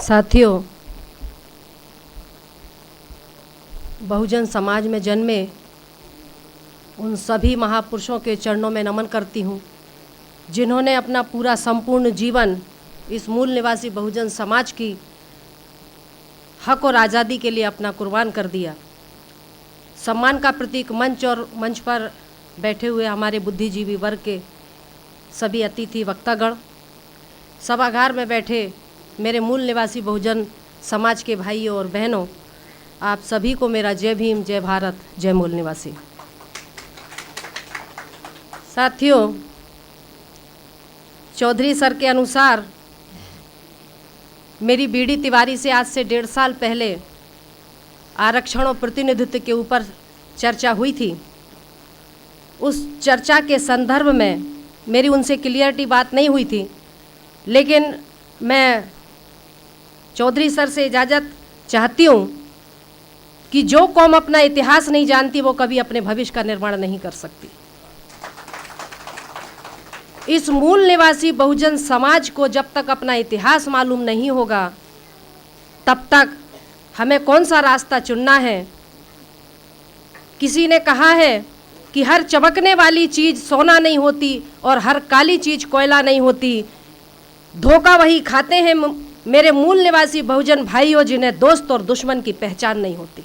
साथियों, बहुजन समाज में जन्मे उन सभी महापुरुषों के चरणों में नमन करती हूँ जिन्होंने अपना पूरा संपूर्ण जीवन इस मूल निवासी बहुजन समाज की हक और आज़ादी के लिए अपना कुर्बान कर दिया। सम्मान का प्रतीक मंच और मंच पर बैठे हुए हमारे बुद्धिजीवी वर्ग के सभी अतिथि वक्तागण, सभागार में बैठे मेरे मूल निवासी बहुजन समाज के भाइयों और बहनों, आप सभी को मेरा जय भीम, जय भारत, जय मूल निवासी। साथियों, चौधरी सर के अनुसार मेरी बीडी तिवारी से आज से 1.5 साल पहले आरक्षण और प्रतिनिधित्व के ऊपर चर्चा हुई थी। उस चर्चा के संदर्भ में मेरी उनसे क्लियरिटी बात नहीं हुई थी, लेकिन मैं चौधरी सर से इजाज़त चाहती हूँ कि जो कौम अपना इतिहास नहीं जानती वो कभी अपने भविष्य का निर्माण नहीं कर सकती। इस मूल निवासी बहुजन समाज को जब तक अपना इतिहास मालूम नहीं होगा तब तक हमें कौन सा रास्ता चुनना है। किसी ने कहा है कि हर चमकने वाली चीज़ सोना नहीं होती और हर काली चीज़ कोयला नहीं होती। धोखा वही खाते हैं मेरे मूल निवासी बहुजन भाइयों जिन्हें दोस्त और दुश्मन की पहचान नहीं होती।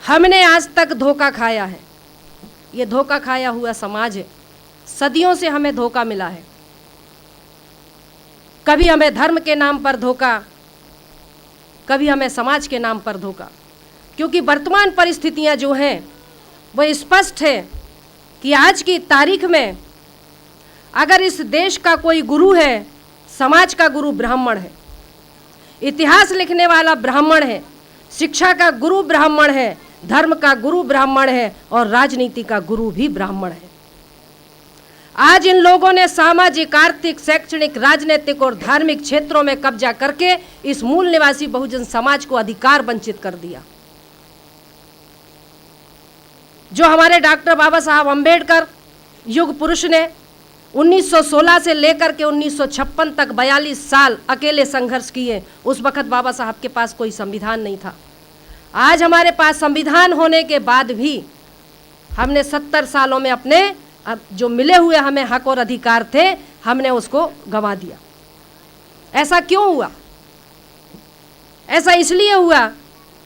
हमने आज तक धोखा खाया है। ये धोखा खाया हुआ समाज है। सदियों से हमें धोखा मिला है। कभी हमें धर्म के नाम पर धोखा, कभी हमें समाज के नाम पर धोखा। क्योंकि वर्तमान परिस्थितियां जो हैं वो स्पष्ट है कि आज की तारीख में अगर इस देश का कोई गुरु है, समाज का गुरु ब्राह्मण है, इतिहास लिखने वाला ब्राह्मण है, शिक्षा का गुरु ब्राह्मण है, धर्म का गुरु ब्राह्मण है और राजनीति का गुरु भी ब्राह्मण है। आज इन लोगों ने सामाजिक, आर्थिक, शैक्षणिक, राजनीतिक और धार्मिक क्षेत्रों में कब्जा करके इस मूल निवासी बहुजन समाज को अधिकार वंचित कर दिया। जो हमारे डॉक्टर बाबा साहब अम्बेडकर युग पुरुष ने 1916 से लेकर के 1956 तक 42 साल अकेले संघर्ष किए। उस वक्त बाबा साहब के पास कोई संविधान नहीं था। आज हमारे पास संविधान होने के बाद भी हमने 70 सालों में अपने जो मिले हुए हमें हक और अधिकार थे, हमने उसको गंवा दिया। ऐसा क्यों हुआ? ऐसा इसलिए हुआ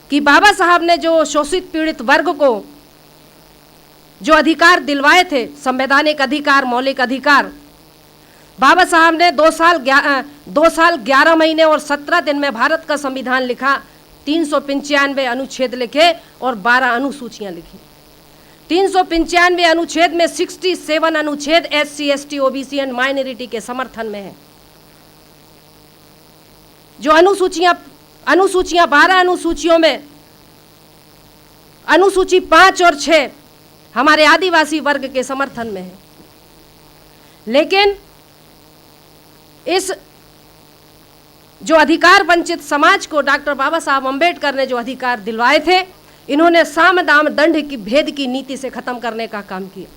कि बाबा साहब ने जो शोषित पीड़ित वर्ग को जो अधिकार दिलवाए थे, संवैधानिक अधिकार, मौलिक अधिकार, बाबा साहब ने 2 साल 11 महीने और 17 दिन में भारत का संविधान लिखा। 395 अनुच्छेद लिखे और 12 अनुसूचियां लिखी। 395 अनुच्छेद में 67 अनुच्छेद SC, ST, OBC and minority के समर्थन में है। जो अनुसूचियां 12 अनुसूचियों में अनुसूची 5 और 6 हमारे आदिवासी वर्ग के समर्थन में है। लेकिन इस जो अधिकार वंचित समाज को डॉक्टर बाबा साहब अम्बेडकर ने जो अधिकार दिलवाए थे, इन्होंने साम दाम दंड की भेद की नीति से खत्म करने का काम किया।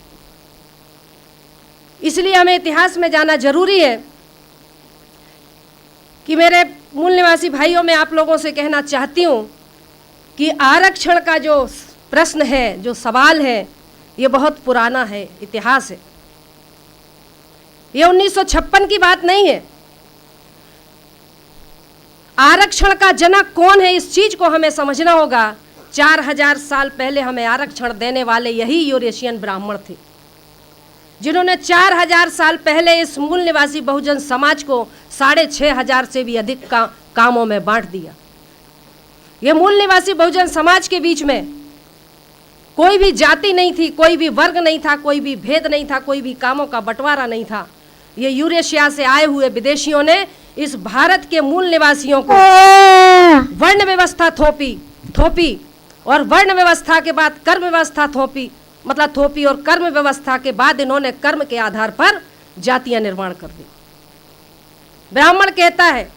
इसलिए हमें इतिहास में जाना जरूरी है कि मेरे मूल निवासी भाइयों, मैं आप लोगों से कहना चाहती हूं कि आरक्षण का जो प्रश्न है, जो सवाल है, ये बहुत पुराना है, इतिहास है। ये 1956 की बात नहीं है। आरक्षण का जनक कौन है, इस चीज को हमें समझना होगा। 4000 साल पहले हमें आरक्षण देने वाले यही यूरेशियन ब्राह्मण थे, जिन्होंने 4000 साल पहले इस मूल निवासी बहुजन समाज को 6500 से भी अधिक कामों में बांट दिया। ये मूल निवासी बहुजन समाज के बीच में कोई भी जाति नहीं थी, कोई भी वर्ग नहीं था, कोई भी भेद नहीं था, कोई भी कामों का बंटवारा नहीं था। ये यूरेशिया से आए हुए विदेशियों ने इस भारत के मूल निवासियों को वर्ण व्यवस्था थोपी और वर्ण व्यवस्था के बाद कर्म व्यवस्था थोपी और कर्म व्यवस्था के बाद इन्होंने कर्म के आधार पर जातियां निर्माण कर दी। ब्राह्मण कहता है,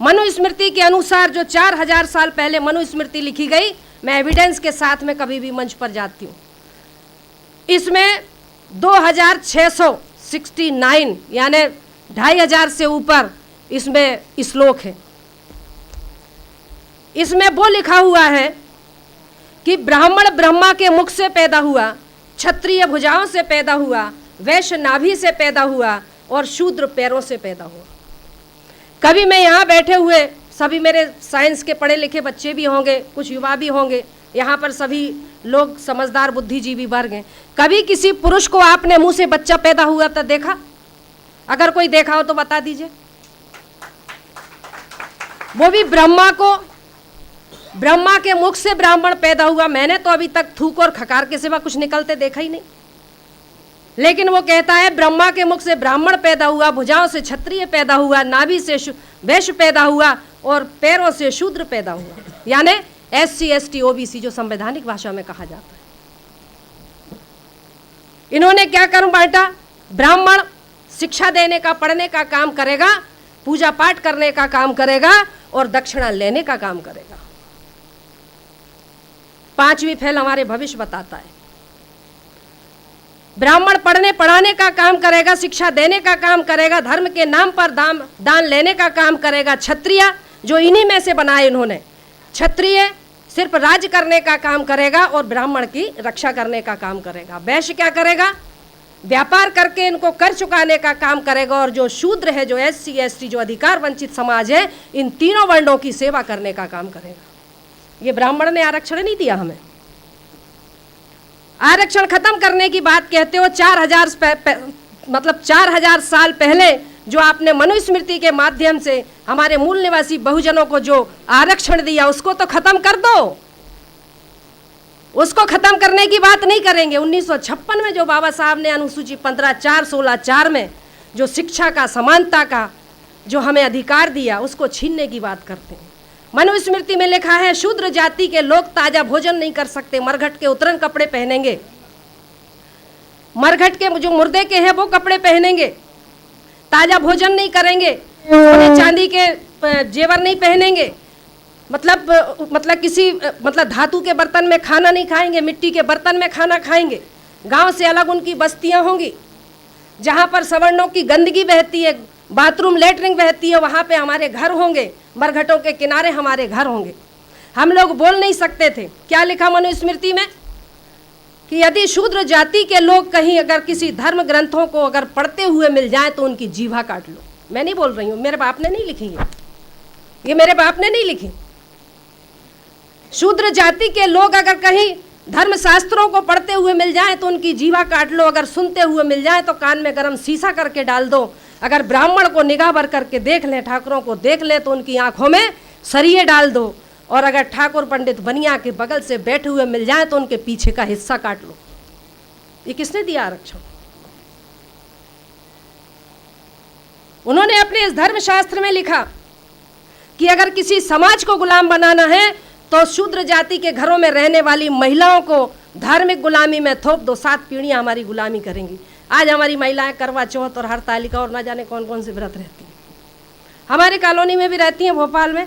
मनुस्मृति के अनुसार जो 4000 साल पहले मनुस्मृति लिखी गई, मैं एविडेंस के साथ में कभी भी मंच पर जाती हूँ, इसमें 2669 यानी 2500 से ऊपर इसमें श्लोक है। इसमें वो लिखा हुआ है कि ब्राह्मण ब्रह्मा के मुख से पैदा हुआ, क्षत्रिय भुजाओं से पैदा हुआ, वैश्य नाभि से पैदा हुआ और शूद्र पैरों से पैदा हुआ। कभी मैं यहाँ बैठे हुए सभी मेरे साइंस के पढ़े लिखे बच्चे भी होंगे, कुछ युवा भी होंगे, यहाँ पर सभी लोग समझदार बुद्धिजीवी वर्ग हैं। कभी किसी पुरुष को आपने मुंह से बच्चा पैदा हुआ तो देखा? अगर कोई देखा हो तो बता दीजिए। वो भी ब्रह्मा के मुख से ब्राह्मण पैदा हुआ। मैंने तो अभी तक थूक और खकार के सिवा कुछ निकलते देखा ही नहीं। लेकिन वो कहता है ब्रह्मा के मुख से ब्राह्मण पैदा हुआ, भुजाओं से क्षत्रिय पैदा हुआ, नाभि से वैश्य पैदा हुआ और पैरों से शूद्र पैदा हुआ। यानी SC ST OBC जो संवैधानिक भाषा में कहा जाता है। इन्होंने क्या कर्म बांटा? ब्राह्मण शिक्षा देने का, पढ़ने का काम करेगा, पूजा पाठ करने का काम करेगा और दक्षिणा लेने का काम करेगा। 5वीं फैल हमारे भविष्य बताता है। ब्राह्मण पढ़ने पढ़ाने का काम करेगा, शिक्षा देने का काम करेगा, धर्म के नाम पर दान लेने का काम करेगा। क्षत्रिय जो इन्हीं में से बनाए इन्होंने, क्षत्रिय सिर्फ राज करने का काम करेगा और ब्राह्मण की रक्षा करने का काम करेगा। वैश्य क्या करेगा? व्यापार करके इनको कर चुकाने का काम करेगा। और जो शूद्र है, जो SC ST जो अधिकार वंचित समाज है, इन तीनों वर्णों की सेवा करने का काम करेगा। ये ब्राह्मण ने आरक्षण नहीं दिया हमें। आरक्षण खत्म करने की बात कहते हो। 4000 साल पहले जो आपने मनुस्मृति के माध्यम से हमारे मूल निवासी बहुजनों को जो आरक्षण दिया, उसको तो खत्म कर दो। उसको खत्म करने की बात नहीं करेंगे। 1956 में जो बाबा साहब ने अनुसूची 15(4), 16(4) में जो शिक्षा का, समानता का जो हमें अधिकार दिया, उसको छीनने की बात करते हैं। मनुस्मृति में लिखा है शूद्र जाति के लोग ताजा भोजन नहीं कर सकते, मरघट के उतरंग कपड़े पहनेंगे, मरघट के जो मुर्दे के हैं वो कपड़े पहनेंगे, ताजा भोजन नहीं करेंगे, सोने चांदी के जेवर नहीं पहनेंगे, मतलब किसी धातु के बर्तन में खाना नहीं खाएंगे, मिट्टी के बर्तन में खाना खाएंगे। गांव से अलग उनकी बस्तियां होंगी, जहां पर सवर्णों की गंदगी बहती है, बाथरूम लेटरिन बहती है, वहां पे हमारे घर होंगे, मरघटों के किनारे हमारे घर होंगे। हम लोग बोल नहीं सकते थे। क्या लिखा मनुस्मृति में? कि यदि शूद्र जाति के लोग कहीं अगर किसी धर्म ग्रंथों को अगर पढ़ते हुए मिल जाए तो उनकी जीवा काट लो। मैं नहीं बोल रही हूँ, मेरे बाप ने नहीं लिखी है ये, मेरे बाप ने नहीं लिखी। शूद्र जाति के लोग अगर कहीं धर्म शास्त्रों को पढ़ते हुए मिल जाए तो उनकी जीवा काट लो। अगर सुनते हुए मिल जाए तो कान में गरम शीशा करके डाल दो। अगर ब्राह्मण को निगाह भर करके देख लें, ठाकुरों को देख लें, तो उनकी आंखों में सरिये डाल दो। और अगर ठाकुर पंडित बनिया के बगल से बैठे हुए मिल जाए तो उनके पीछे का हिस्सा काट लो। ये किसने दिया आरक्षण? उन्होंने अपने इस धर्मशास्त्र में लिखा कि अगर किसी समाज को गुलाम बनाना है तो शूद्र जाति के घरों में रहने वाली महिलाओं को धार्मिक गुलामी में थोप दो। 7 पीढ़ियां हमारी गुलामी करेंगी। आज हमारी महिलाएं करवा चौथ और हरतालिका और ना जाने कौन कौन से व्रत रहती हैं। हमारे कॉलोनी में भी रहती हैं, भोपाल में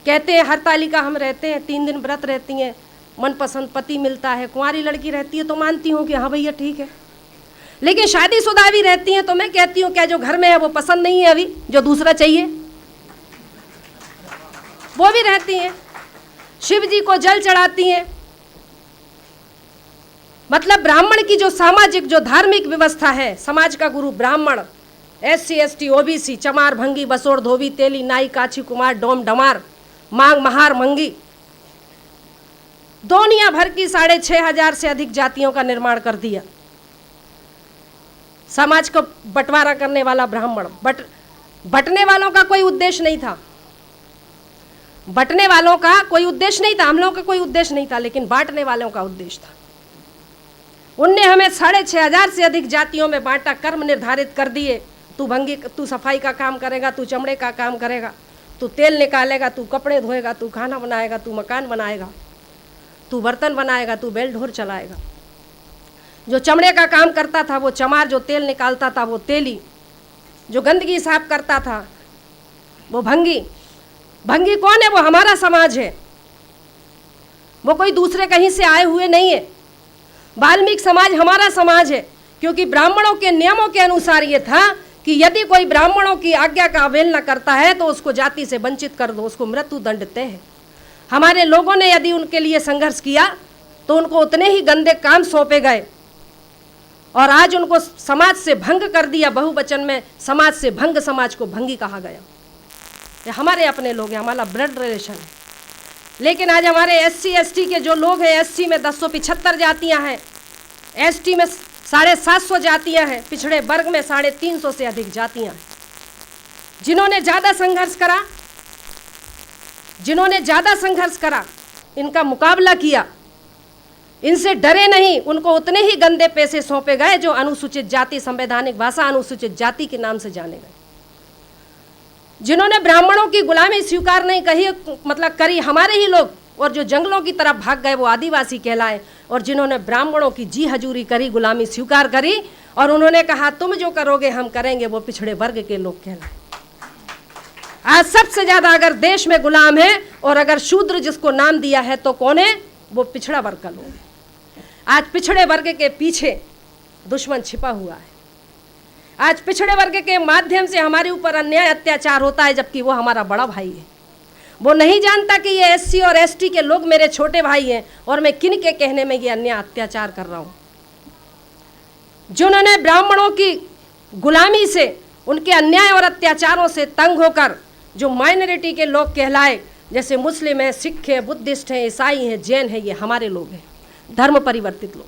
कहते हैं हरतालिका हम रहते हैं, 3 दिन व्रत रहती हैं, मनपसंद पति मिलता है। कुंवारी लड़की रहती है तो मानती हूँ कि हाँ भैया ठीक है, लेकिन शादीशुदा भी रहती हैं तो मैं कहती हूँ क्या जो घर में है वो पसंद नहीं है, अभी जो दूसरा चाहिए वो भी रहती हैं। शिव जी को जल चढ़ाती हैं। मतलब ब्राह्मण की जो सामाजिक जो धार्मिक व्यवस्था है, समाज का गुरु ब्राह्मण, SC ST OBC, चमार भंगी बसोड़ धोबी तेली नाई काछी कुमार डोम डमार मांग महार मंगी, दुनिया भर की 6500 से अधिक जातियों का निर्माण कर दिया। समाज को बंटवारा करने वाला ब्राह्मण, बंटने वालों का कोई उद्देश्य नहीं था, बंटने वालों का कोई उद्देश्य नहीं था, हम लोगों का कोई उद्देश्य नहीं था, लेकिन बांटने वालों का उद्देश्य था। उनने हमें 6500 से अधिक जातियों में बांटा, कर्म निर्धारित कर दिए। तू भंगी, तू सफाई का काम करेगा, तू चमड़े का काम करेगा, तू तेल निकालेगा, तू कपड़े धोएगा, तू खाना बनाएगा, तू मकान बनाएगा, तू बर्तन बनाएगा, तू बैल ढोर चलाएगा। जो चमड़े का काम करता था वो चमार, जो तेल निकालता था वो तेली, जो गंदगी साफ करता था वो भंगी। भंगी कौन है? वो हमारा समाज है, वो कोई दूसरे कहीं से आए हुए नहीं है। वाल्मीकि समाज हमारा समाज है, क्योंकि ब्राह्मणों के नियमों के अनुसार ये था कि यदि कोई ब्राह्मणों की आज्ञा का अवहेलना करता है तो उसको जाति से वंचित कर दो, उसको मृत्यु दंड तय है। हमारे लोगों ने यदि उनके लिए संघर्ष किया तो उनको उतने ही गंदे काम सौंपे गए और आज उनको समाज से भंग कर दिया। बहुवचन में समाज से भंग, समाज को भंगी कहा गया। ये हमारे अपने लोग हैं, हमारा ब्लड रिलेशन है। लेकिन आज हमारे SC ST के जो लोग हैं, SC में 1075 जातियां हैं, ST में 750 जातियां हैं, पिछड़े वर्ग में 350 से अधिक जातियां हैं। जिन्होंने ज़्यादा संघर्ष करा, इनका मुकाबला किया, इनसे डरे नहीं, उनको उतने ही गंदे पैसे सौंपे गए जो अनुसूचित जाति, संवैधानिक भाषा अनुसूचित जाति के नाम से जाने गए। जिन्होंने ब्राह्मणों की गुलामी स्वीकार नहीं करी हमारे ही लोग, और जो जंगलों की तरफ भाग गए वो आदिवासी कहलाए। और जिन्होंने ब्राह्मणों की जी हजूरी करी, गुलामी स्वीकार करी और उन्होंने कहा तुम जो करोगे हम करेंगे, वो पिछड़े वर्ग के लोग कहलाए। आज सबसे ज्यादा अगर देश में गुलाम है और अगर शूद्र जिसको नाम दिया है तो कौन है? वो पिछड़ा वर्ग का लोग है। आज पिछड़े वर्ग के पीछे दुश्मन छिपा हुआ है। आज पिछड़े वर्ग के माध्यम से हमारे ऊपर अन्याय अत्याचार होता है, जबकि वो हमारा बड़ा भाई है। वो नहीं जानता कि ये SC और ST के लोग मेरे छोटे भाई हैं और मैं किन के कहने में ये अन्याय अत्याचार कर रहा हूँ। जिन्होंने ब्राह्मणों की गुलामी से, उनके अन्याय और अत्याचारों से तंग होकर जो माइनॉरिटी के लोग कहलाए, जैसे मुस्लिम है, सिख है, बुद्धिस्ट है, ईसाई हैं, जैन है, ये हमारे लोग हैं, धर्म परिवर्तित लोग।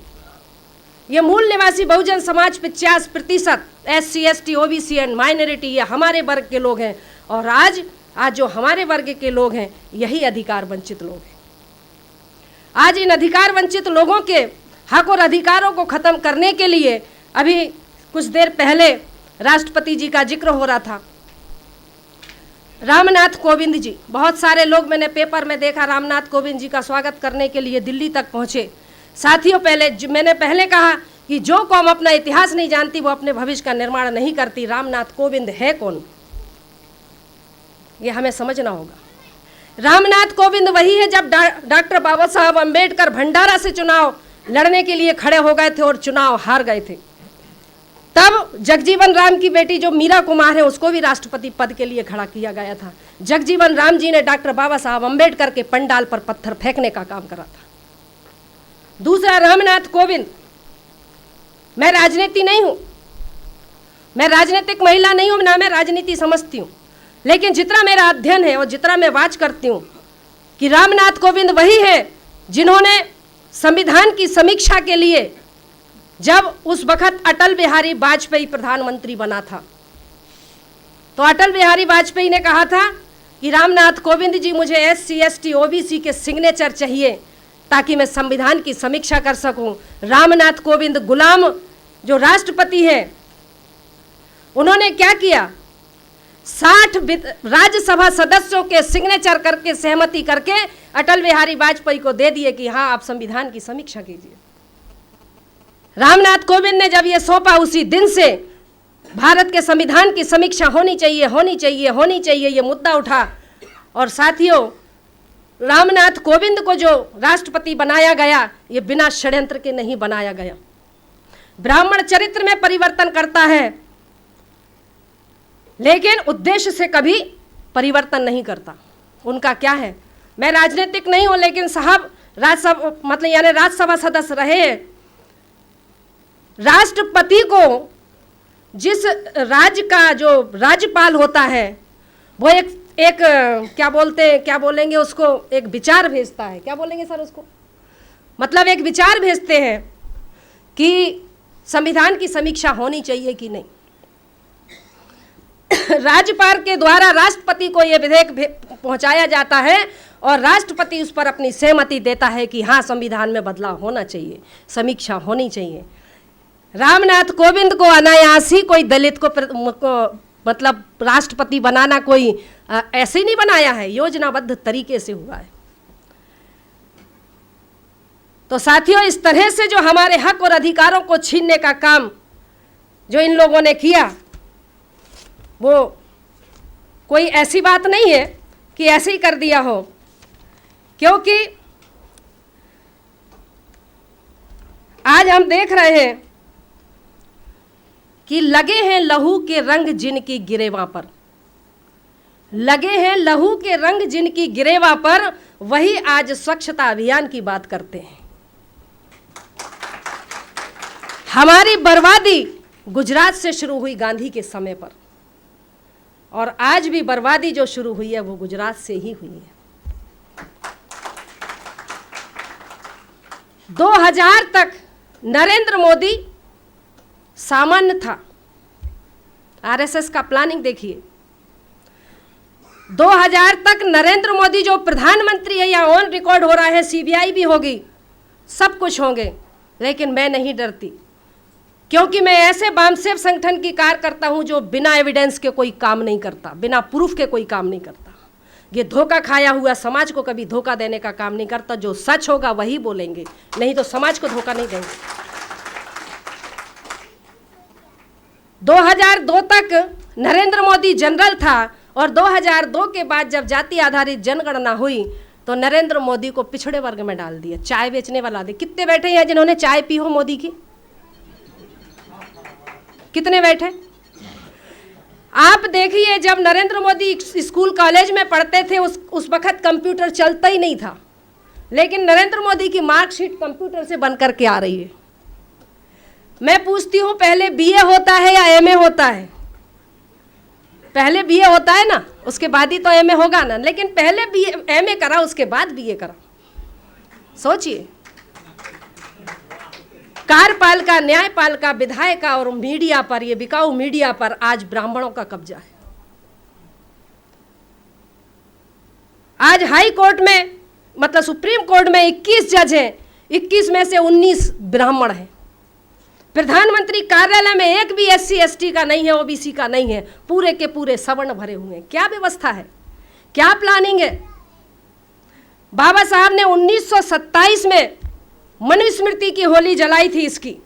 ये मूल निवासी Bahujan Samaj 50% SC ST OBC and minority, ये हमारे वर्ग के लोग हैं। और आज जो हमारे वर्ग के लोग हैं यही अधिकार वंचित लोग हैं। आज इन अधिकार वंचित लोगों के हक और अधिकारों को खत्म करने के लिए अभी कुछ देर पहले राष्ट्रपति जी का जिक्र हो रहा था। रामनाथ कोविंद जी, बहुत सारे लोग मैंने पेपर में देखा रामनाथ कोविंद जी का स्वागत करने के लिए दिल्ली तक पहुंचे। साथियों, मैंने पहले कहा कि जो कौम अपना इतिहास नहीं जानती वो अपने भविष्य का निर्माण नहीं करती। रामनाथ कोविंद है कौन, ये हमें समझना होगा। रामनाथ कोविंद वही है जब डॉक्टर बाबा साहब अम्बेडकर भंडारा से चुनाव लड़ने के लिए खड़े हो गए थे और चुनाव हार गए थे। तब जगजीवन राम की बेटी जो मीरा कुमार है उसको भी राष्ट्रपति पद के लिए खड़ा किया गया था। जगजीवन राम जी ने डॉक्टर बाबा साहब अम्बेडकर के पंडाल पर पत्थर फेंकने का काम करा था। दूसरा, रामनाथ कोविंद, मैं राजनीति नहीं हूं, मैं राजनीतिक महिला नहीं हूं, ना मैं राजनीति समझती हूं, लेकिन जितना मेरा अध्ययन है और जितना मैं वाच करती हूं कि रामनाथ कोविंद वही है जिन्होंने संविधान की समीक्षा के लिए, जब उस वक्त अटल बिहारी वाजपेयी प्रधानमंत्री बना था, तो अटल बिहारी वाजपेयी ने कहा था कि रामनाथ कोविंद जी मुझे SC ST OBC के सिग्नेचर चाहिए ताकि मैं संविधान की समीक्षा कर सकूं। रामनाथ कोविंद गुलाम जो राष्ट्रपति हैं, उन्होंने क्या किया? 60 राज्यसभा सदस्यों के सिग्नेचर करके, सहमति करके अटल बिहारी वाजपेयी को दे दिए कि हाँ आप संविधान की समीक्षा कीजिए। रामनाथ कोविंद ने जब ये सौंपा, उसी दिन से भारत के संविधान की समीक्षा होनी चाहिए, होनी चाहिए, होनी चाहिए, ये मुद्दा उठा। और साथियों, रामनाथ कोविंद को जो राष्ट्रपति बनाया गया, ये बिना षड्यंत्र के नहीं बनाया गया। ब्राह्मण चरित्र में परिवर्तन करता है लेकिन उद्देश्य से कभी परिवर्तन नहीं करता। उनका क्या है? मैं राजनीतिक नहीं हूं, लेकिन साहब राज्यसभा सदस्य रहे। राष्ट्रपति को जिस राज्य का जो राज्यपाल होता है वो एक क्या बोलेंगे उसको, एक विचार भेजता है। क्या बोलेंगे सर उसको? मतलब एक विचार भेजते हैं कि संविधान की समीक्षा होनी चाहिए कि नहीं। राज्यपाल के द्वारा राष्ट्रपति को यह विधेयक पहुंचाया जाता है और राष्ट्रपति उस पर अपनी सहमति देता है कि हाँ संविधान में बदलाव होना चाहिए, समीक्षा होनी चाहिए। रामनाथ कोविंद को अनायास ही कोई दलित को मतलब राष्ट्रपति बनाना कोई ऐसे ही नहीं बनाया है, योजनाबद्ध तरीके से हुआ है। तो साथियों, इस तरह से जो हमारे हक और अधिकारों को छीनने का काम जो इन लोगों ने किया, वो कोई ऐसी बात नहीं है कि ऐसे ही कर दिया हो, क्योंकि आज हम देख रहे हैं कि लगे हैं लहू के रंग जिनकी गिरेवा पर, लगे हैं लहू के रंग जिनकी गिरेवा पर, वही आज स्वच्छता अभियान की बात करते हैं। हमारी बर्बादी गुजरात से शुरू हुई गांधी के समय पर, और आज भी बर्बादी जो शुरू हुई है वो गुजरात से ही हुई है। 2000 तक नरेंद्र मोदी सामान्य था। आरएसएस का प्लानिंग देखिए, 2000 तक नरेंद्र मोदी जो प्रधानमंत्री है, या ऑन रिकॉर्ड हो रहा है, सीबीआई भी होगी, सब कुछ होंगे, लेकिन मैं नहीं डरती, क्योंकि मैं ऐसे वामसेव संगठन की कार्य करता हूं जो बिना एविडेंस के कोई काम नहीं करता, बिना प्रूफ के कोई काम नहीं करता। ये धोखा खाया हुआ समाज को कभी धोखा देने का काम नहीं करता। जो सच होगा वही बोलेंगे, नहीं तो समाज को धोखा नहीं देंगे। 2002 तक नरेंद्र मोदी जनरल था, और 2002 के बाद जब जाति आधारित जनगणना हुई तो नरेंद्र मोदी को पिछड़े वर्ग में डाल दिया, चाय बेचने वाला दे। कितने बैठे हैं जिन्होंने चाय पी हो मोदी की? कितने बैठे? आप देखिए, जब नरेंद्र मोदी स्कूल कॉलेज में पढ़ते थे उस वक्त कंप्यूटर चलता ही नहीं था, लेकिन नरेंद्र मोदी की मार्कशीट कंप्यूटर से बन करके आ रही है। मैं पूछती हूँ, पहले बीए होता है या एमए होता है? पहले बीए होता है ना, उसके बाद ही तो एमए होगा ना, लेकिन पहले बीए एमए करा, उसके बाद बीए करा। सोचिए, कार्यपालिका, न्यायपालिका, विधायिका और मीडिया पर, ये बिकाऊ मीडिया पर आज ब्राह्मणों का कब्जा है। आज हाई कोर्ट में, मतलब सुप्रीम कोर्ट में 21 जज हैं, 21 में से 19 ब्राह्मण हैं। प्रधानमंत्री कार्यालय में एक भी एससी एसटी का नहीं है, ओबीसी का नहीं है, पूरे के पूरे सवर्ण भरे हुए हैं। क्या व्यवस्था है, क्या प्लानिंग है? बाबा साहब ने 1927 में मनुस्मृति की होली जलाई थी। इसकी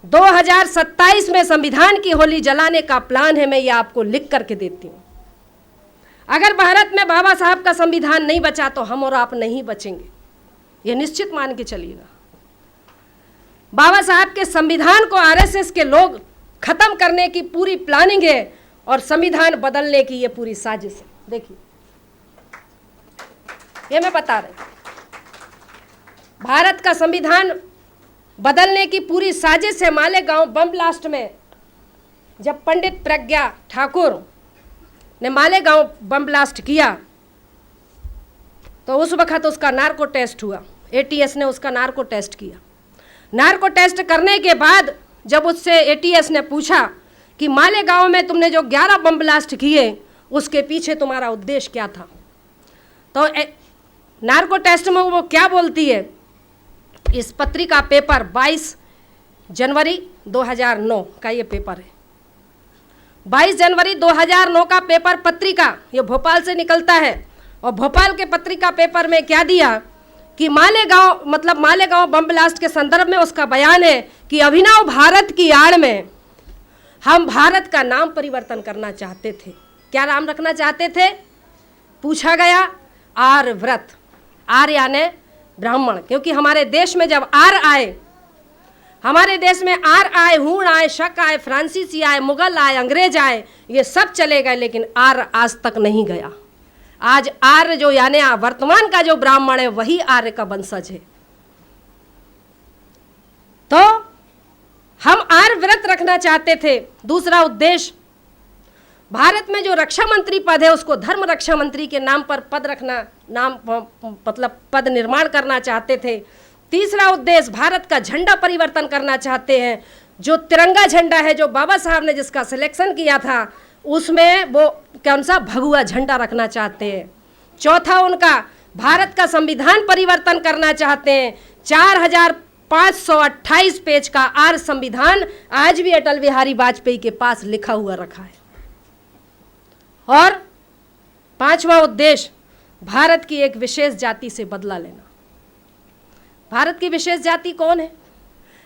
2027 में संविधान की होली जलाने का प्लान है। मैं ये आपको लिख करके देती हूँ। अगर भारत में बाबा साहब का संविधान नहीं बचा तो हम और आप नहीं बचेंगे, ये निश्चित मान के चलिएगा। बाबा साहब के संविधान को आरएसएस के लोग खत्म करने की पूरी प्लानिंग है, और संविधान बदलने की ये पूरी साजिश है। देखिए, ये मैं बता रही, भारत का संविधान बदलने की पूरी साजिश है। मालेगांव बम ब्लास्ट में जब पंडित प्रज्ञा ठाकुर ने मालेगांव बम ब्लास्ट किया तो उस वक्त उसका नार्को टेस्ट हुआ। एटीएस ने उसका नार्को टेस्ट किया। नार्को टेस्ट करने के बाद जब उससे एटीएस ने पूछा कि मालेगांव में तुमने जो 11 बम ब्लास्ट किए उसके पीछे तुम्हारा उद्देश्य क्या था, तो नार्को टेस्ट में वो क्या बोलती है, इस पत्रिका पेपर 22 जनवरी 2009 का ये पेपर है। 22 जनवरी 2009 का पेपर पत्रिका, ये भोपाल से निकलता है, और भोपाल के पत्रिका पेपर में क्या दिया कि मालेगांव, मतलब मालेगांव बम ब्लास्ट के संदर्भ में उसका बयान है कि अभिनव भारत की आड़ में हम भारत का नाम परिवर्तन करना चाहते थे। क्या नाम रखना चाहते थे? पूछा गया, आर्यव्रत। आर्य यानी ब्राह्मण, क्योंकि हमारे देश में जब आर्य आए, हमारे देश में आर्य आए, हूण आए, शक आए, फ्रांसीसी आए, मुगल आए, अंग्रेज आए, ये सब चले गए, लेकिन आर्य आज तक नहीं गया। आज आर्य जो यानी वर्तमान का जो ब्राह्मण है वही आर्य का वंशज है। तो हम आर्य व्रत रखना चाहते थे। दूसरा उद्देश्य, भारत में जो रक्षा मंत्री पद है उसको धर्म रक्षा मंत्री के नाम पर पद रखना, नाम मतलब पद निर्माण करना चाहते थे। तीसरा उद्देश्य, भारत का झंडा परिवर्तन करना चाहते हैं। जो तिरंगा झंडा है, जो बाबा साहब ने जिसका सिलेक्शन किया था, उसमें वो कौन सा भगवा झंडा रखना चाहते हैं। चौथा, उनका भारत का संविधान परिवर्तन करना चाहते हैं। 4528 पेज का आर्य संविधान आज भी अटल बिहारी वाजपेयी के पास लिखा हुआ रखा है। और पांचवा उद्देश्य, भारत की एक विशेष जाति से बदला लेना। भारत की विशेष जाति कौन है?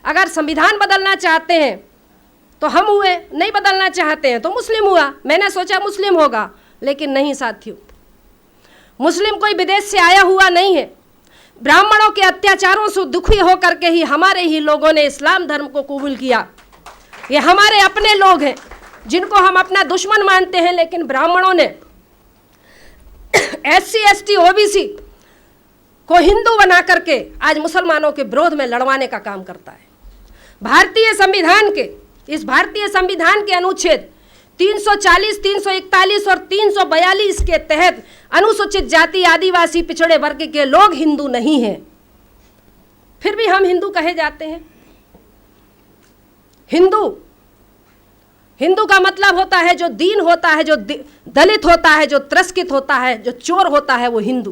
अगर संविधान बदलना चाहते हैं तो हम हुए, नहीं बदलना चाहते हैं तो मुस्लिम हुआ। मैंने सोचा मुस्लिम होगा, लेकिन नहीं साथियों, मुस्लिम कोई विदेश से आया हुआ नहीं है। ब्राह्मणों के अत्याचारों से दुखी होकर के ही हमारे ही लोगों ने इस्लाम धर्म को कबूल किया। ये हमारे अपने लोग हैं जिनको हम अपना दुश्मन मानते हैं, लेकिन ब्राह्मणों ने SC ST OBC को हिंदू बना करके आज मुसलमानों के विरोध में लड़वाने का काम करता है। भारतीय संविधान के अनुच्छेद 340, 341 और 342 के तहत अनुसूचित जाति, आदिवासी, पिछड़े वर्ग के लोग हिंदू नहीं हैं, फिर भी हम हिंदू कहे जाते हैं। हिंदू का मतलब होता है जो दीन होता है, जो दलित होता है, जो तिरस्कृत होता है, जो चोर होता है, वो हिंदू।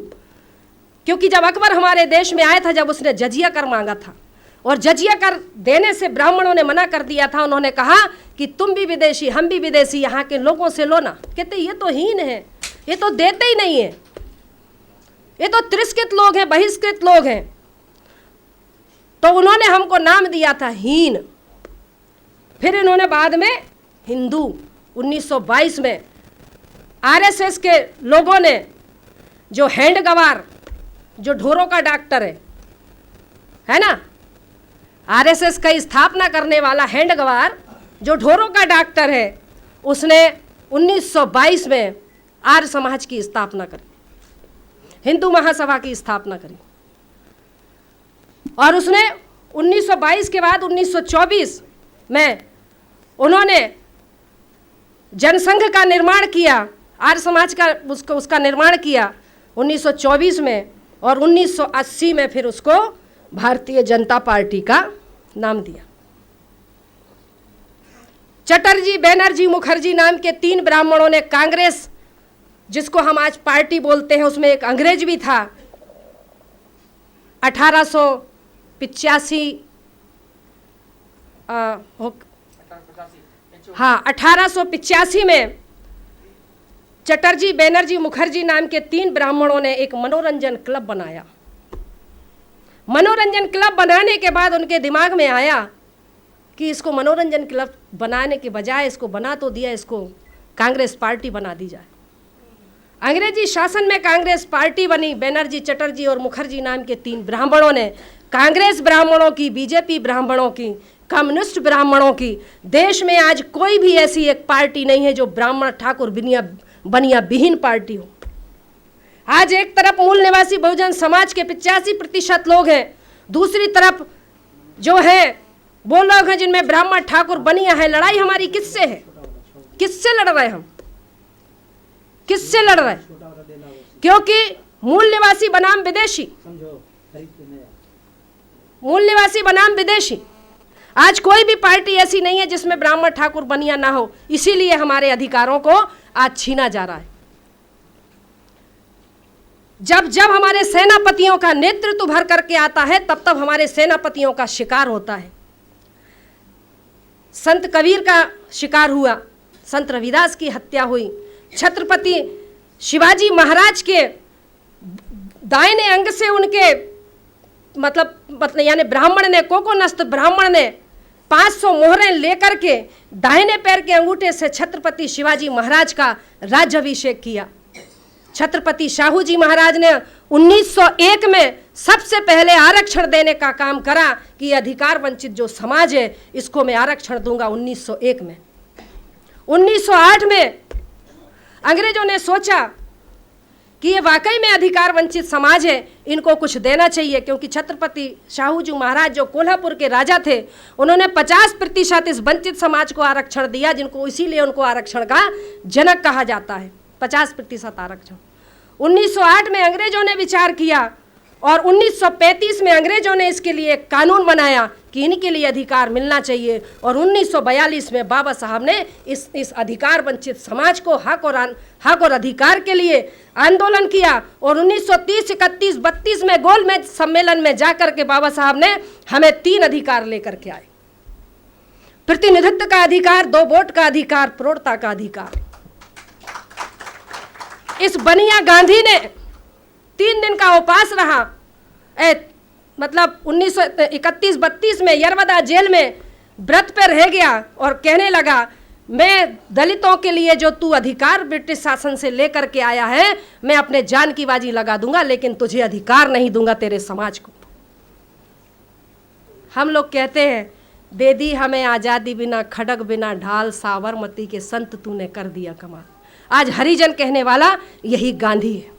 क्योंकि जब अकबर हमारे देश में आया था, जब उसने जजिया कर मांगा था और जजिया कर देने से ब्राह्मणों ने मना कर दिया था, उन्होंने कहा कि तुम भी विदेशी, हम भी विदेशी, यहाँ के लोगों से लो ना। कहते ये तो हीन है, ये तो देते ही नहीं है, ये तो तिरस्कृत लोग हैं, बहिष्कृत लोग हैं। तो उन्होंने हमको नाम दिया था हीन। फिर इन्होंने बाद में हिंदू 1922 में RSS के लोगों ने, जो हैंडगवार, जो ढोरों का डॉक्टर है ना, RSS का स्थापना करने वाला हैंडगवार जो ढोरों का डॉक्टर है, उसने 1922 में आर्य समाज की स्थापना करी, हिंदू महासभा की स्थापना करी। और उसने 1922 के बाद 1924 में उन्होंने जनसंघ का निर्माण किया, आर्य समाज का उसका निर्माण किया 1924 में, और 1980 में फिर उसको भारतीय जनता पार्टी का नाम दिया। चटर्जी, बनर्जी, मुखर्जी नाम के 3 ब्राह्मणों ने कांग्रेस, जिसको हम आज पार्टी बोलते हैं, उसमें एक अंग्रेज भी था, 1885 में चटर्जी, बनर्जी, मुखर्जी नाम के 3 ब्राह्मणों ने एक मनोरंजन क्लब बनाया। मनोरंजन क्लब बनाने के बाद उनके दिमाग में आया कि इसको मनोरंजन क्लब बनाने के बजाय इसको बना तो दिया, इसको कांग्रेस पार्टी बना दी जाए। अंग्रेजी शासन में कांग्रेस पार्टी बनी। बनर्जी, चटर्जी और मुखर्जी नाम के 3 ब्राह्मणों ने कांग्रेस ब्राह्मणों की, बीजेपी ब्राह्मणों की, कम्युनिस्ट ब्राह्मणों की, देश में आज कोई भी ऐसी एक पार्टी नहीं है जो ब्राह्मण ठाकुर बनिया विहीन पार्टी हो। आज एक तरफ मूल निवासी बहुजन समाज के 85% लोग हैं, दूसरी तरफ जो है वो लोग हैं जिनमें ब्राह्मण ठाकुर बनिया है। लड़ाई हमारी किससे है? किससे लड़ रहे हम? किससे लड़ रहे? क्योंकि मूल निवासी बनाम विदेशी, मूल निवासी बनाम विदेशी। आज कोई भी पार्टी ऐसी नहीं है जिसमें ब्राह्मण ठाकुर बनिया ना हो, इसीलिए हमारे अधिकारों को आज छीना जा रहा है। जब जब हमारे सेनापतियों का नेतृत्व भर करके आता है, तब तब हमारे सेनापतियों का शिकार होता है। संत कबीर का शिकार हुआ, संत रविदास की हत्या हुई, छत्रपति शिवाजी महाराज के दाहिने अंग से उनके मतलब यानी ब्राह्मण ने, कोकोनस्थ ब्राह्मण ने 500 मोहरें लेकर के दाहिने पैर के अंगूठे से छत्रपति शिवाजी महाराज का राज्याभिषेक किया। छत्रपति शाहू जी महाराज ने 1901 में सबसे पहले आरक्षण देने का काम करा कि अधिकार वंचित जो समाज है इसको मैं आरक्षण दूंगा। 1901 में 1908 में अंग्रेजों ने सोचा कि ये वाकई में अधिकार वंचित समाज है, इनको कुछ देना चाहिए, क्योंकि छत्रपति शाहू जी महाराज जो कोल्हापुर के राजा थे, उन्होंने 50% इस वंचित समाज को आरक्षण दिया, जिनको इसीलिए उनको आरक्षण का जनक कहा जाता है। 50% आरक्षण 1908 में अंग्रेजों ने विचार किया और 1935 में अंग्रेजों ने इसके लिए एक कानून बनाया कि इनके लिए अधिकार मिलना चाहिए। और 1942 में बाबा साहब ने इस अधिकार वंचित समाज को हक और अधिकार के लिए आंदोलन किया। और 1930, 31, 32 में गोलमेज सम्मेलन में जाकर के बाबा साहब ने हमें 3 अधिकार लेकर के आए। प्रतिनिधित्व का अधिकार, 2 वोट का अधिकार, प्रौढ़ता का अधिकार। इस बनिया गांधी ने 3 दिन का उपवास रहा, मतलब 1931-32 में यरवदा जेल में व्रत पर रह गया और कहने लगा, मैं दलितों के लिए जो तू अधिकार ब्रिटिश शासन से लेकर के आया है, मैं अपने जान की बाजी लगा दूंगा, लेकिन तुझे अधिकार नहीं दूंगा तेरे समाज को। हम लोग कहते हैं दे दी हमें आज़ादी बिना खड़ग बिना ढाल, साबरमती के संत तूने कर दिया कमाल। आज हरिजन कहने वाला यही गांधी है।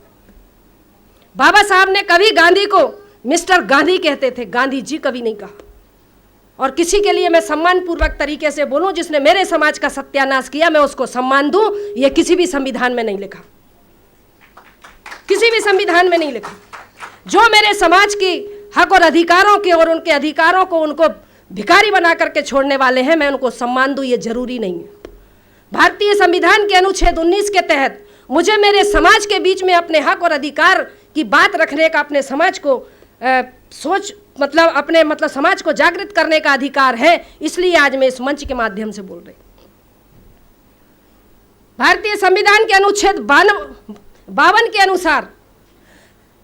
बाबा साहब ने कभी गांधी को मिस्टर गांधी कहते थे, गांधी जी कभी नहीं कहा। और किसी के लिए मैं सम्मानपूर्वक तरीके से बोलूं, जिसने मेरे समाज का सत्यानाश किया, मैं उसको सम्मान दूं, यह किसी भी संविधान में नहीं लिखा, किसी भी संविधान में नहीं लिखा। जो मेरे समाज की हक और अधिकारों के और उनके अधिकारों को उनको भिखारी बना करके छोड़ने वाले हैं, मैं उनको सम्मान दूं, ये जरूरी नहीं है। भारतीय संविधान के अनुच्छेद 19 के तहत मुझे मेरे समाज के बीच में अपने हक और अधिकार की बात रखने का, अपने समाज को अपने समाज को जागृत करने का अधिकार है। इसलिए आज मैं इस मंच के माध्यम से बोल रही हूं। भारतीय संविधान के अनुच्छेद 52 के अनुसार